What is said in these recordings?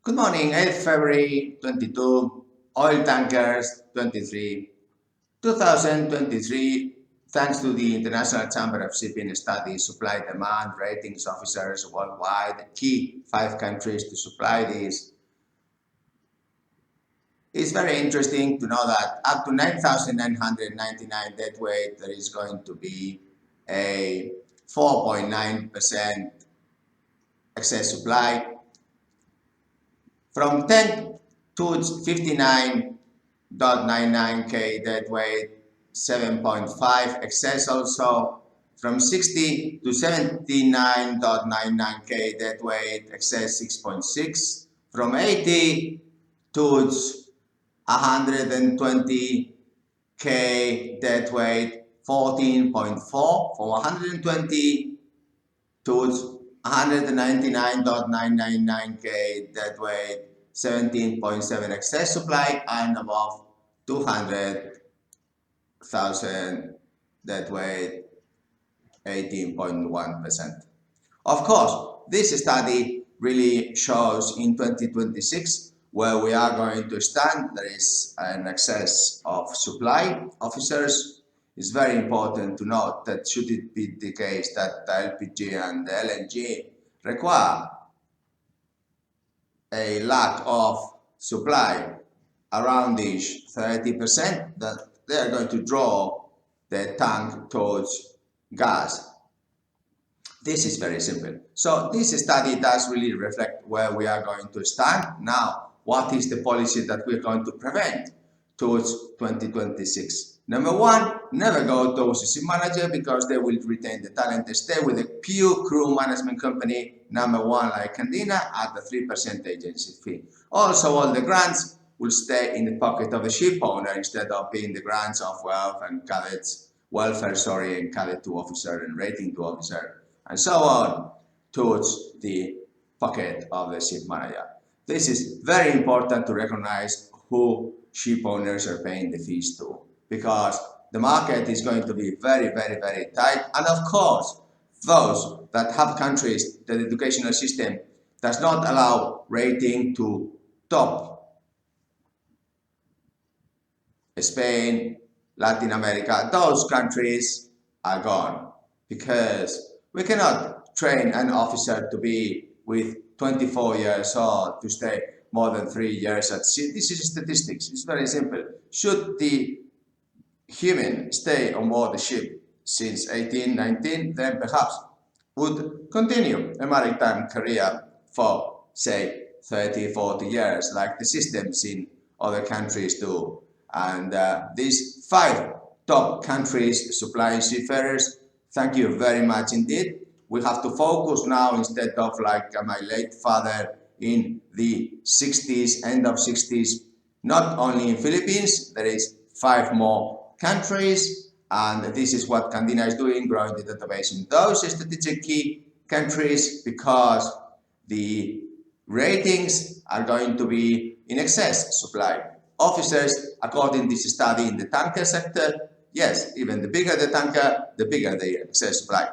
Good morning, 8th February 22, oil tankers 23, 2023. Thanks to the International Chamber of Shipping Studies, supply demand ratings officers worldwide, the key 5 countries to supply these. It's very interesting to know that up to 9,999 deadweight, there is going to be a 4.9% excess supply. From 10 to 59.99K deadweight, 7.5 excess also. From 60 to 79.99K deadweight, excess 6.6. From 80 to 120K deadweight, 14.4. From 120 to 199.999K deadweight, 17.7 excess supply, and above 200,000 deadweight, 18.1%. Of course, this study really shows in 2026 where we are going to stand. There is an excess of supply. Officers, it's very important to note that should it be the case that the LPG and the LNG require a lack of supply around 30%, that they are going to draw the tank towards gas. This is very simple. So this study does really reflect where we are going to stand. Now, what is the policy that we're going to prevent towards 2026? Number one, never go towards a ship manager because they will retain the talent. They stay with a pure crew management company, number one, like Candina, at the 3% agency fee. Also, all the grants will stay in the pocket of the ship owner instead of being the grants of welfare, and cadet 2 officer and rating 2 officer, and so on, towards the pocket of the ship manager. This is very important to recognize who ship owners are paying the fees to, because the market is going to be very, very, very tight. And of course, those that have countries, the educational system does not allow rating to top. Spain, Latin America, those countries are gone, because we cannot train an officer to be with 24 years old to stay more than 3 years at sea. This is statistics. It's very simple. Should the human stay on board the ship since 18, 19, then perhaps would continue a maritime career for, say, 30, 40 years, like the systems in other countries do. And these 5 top countries supplying seafarers, thank you very much indeed. We have to focus now, instead of like my late father in the 60s, end of 60s, not only in Philippines, there is 5 more countries, and this is what Candina is doing, growing the database in those strategic key countries, because the ratings are going to be in excess supply. Officers, according to this study in the tanker sector, yes, even the bigger the tanker, the bigger the excess supply.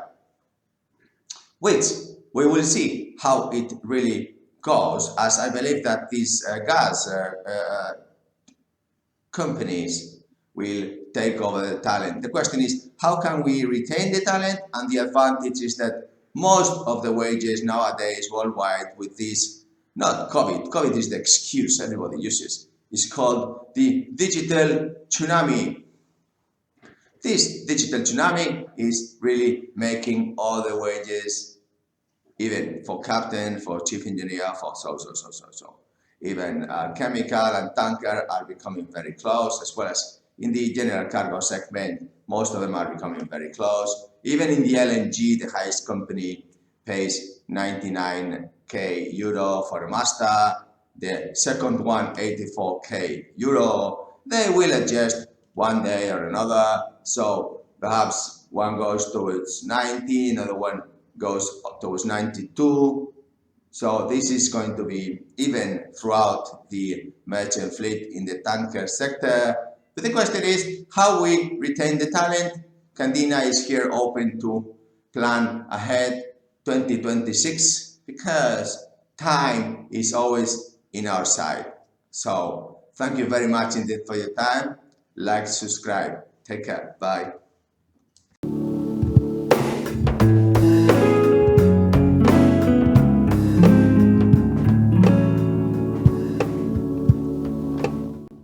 Which we will see how it really goes, as I believe that these gas companies will take over the talent. The question is, how can we retain the talent? And the advantage is that most of the wages nowadays worldwide with this, not COVID is the excuse everybody uses, is called the digital tsunami. This digital tsunami is really making all the wages, even for captain, for chief engineer, for so. Even chemical and tanker are becoming very close, as well as in the general cargo segment, most of them are becoming very close. Even in the LNG, the highest company pays 99K euro for a master, the second one 84K euro. They will adjust one day or another, so perhaps one goes towards 90, another one goes up towards 92. So this is going to be even throughout the merchant fleet in the tanker sector. But the question is how we retain the talent. Candina is here open to plan ahead 2026, because time is always in our side. So thank you very much indeed for your time. Like, subscribe. Take care. Bye.